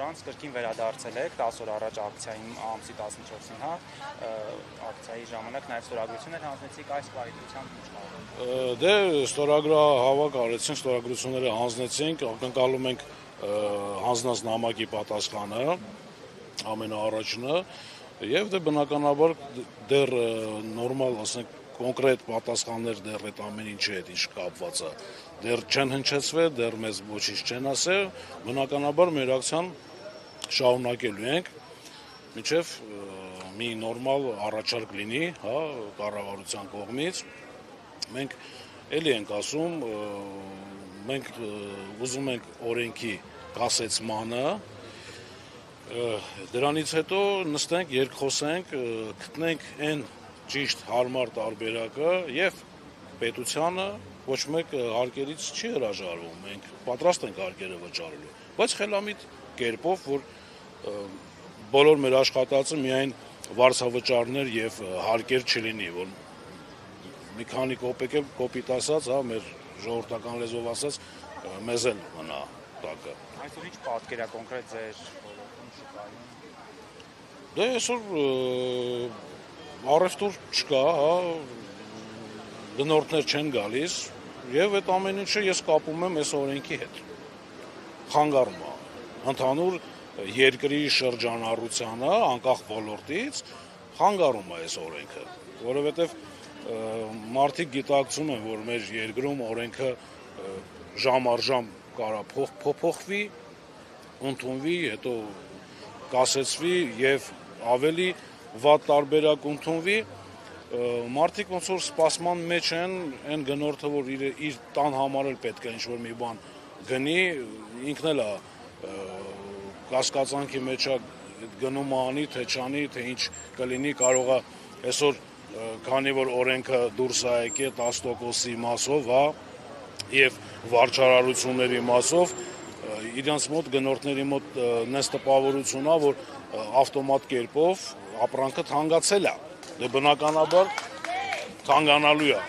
անց կրկին վերադարձել եք 10 օր առաջ ակցիային ամսի 14-ին, հա, ակցիայի ժամանակ նաև ստորագրություններ հանձնեցիք, այս պարիտությամբ ինչ կարող։ Դե ստորագրահավաք արեցինք, ստորագրությունները հանձնեցինք, ակնկալում ենք հանձնած նամակի պատասխանը, ամենաառաջինը, եւ դե բնականաբար դեռ նորմալ, ասենք, կոնկրետ պատասխաններ դեռ այդ ամեն ինչի հետ ինչ կապված է, դեռ չեն հնչեցվել, դեռ մեզ ոչինչ չեն ասել, բնականաբար մեր ակցիան շարունակելու ենք, մինչև մի նորմալ առաջարկ լինի, հա, կառավարության կողմից, մենք էլի ենք ասում, մենք ուզում ենք օրենքի կասեցմանը, դրանից հետո նստենք, երկխոսենք, գտնենք այն ճիշտ հարմար տարբերակը եւ պետությանը ոչ մեկ հարկերից չի հրաժարվում, մենք պատրաստ ենք հարկերը վճարելու, բայց խելամիտ կերպով, որ բոլոր մեր աշխատածը միայն վարձավճարներ եւ հարկեր չլինի, որ մի քանի կոպեկ է կոպիտ ասած, հա, մեր ժողովրդական լեզվով ասած, մեզ էլ մնա տակը։ Այսօր ինչ պատկեր է կոնկրետ ձեր ոլորտում շուկայում։ Դե այսօր առևտուր չկա, հա, գնորդներ չեն գալիս եւ այդ ամեն ինչը ես կապում եմ այս օրենքի հետ։ Խանգարում է ընդհանուր երկրի շրջանառությանը, անկախ ոլորտից, խանգարում է այս օրենքը, որովհետեւ մարդիկ գիտակցում են, որ մեր երկրում օրենքը ժամ առ ժամ կարա փոփոխվի, ընդունվի, հետո կասեցվի եւ ավելի վատ տարբերակ ընդունվի, մարդիկ ոնց որ սպասման մեջ են, այն գնորդը, որ իր տան համար էլ պետք է ինչ-որ մի բան գնի, ինքն էլ է կասկածանքի մեջ է գնում անի, թե չանի, թե ինչ կլինի, կարող է այսօր, քանի որ օրենքը դուրս է եկել 10%-ի մասով, հա, եւ վարչարարությունների մասով, իրենց մոտ գնորդների մոտ նես տպավորություն է, որ ավտոմատ կերպով ապրանքը թանկացել է, դե բնականաբար թանկանալու է։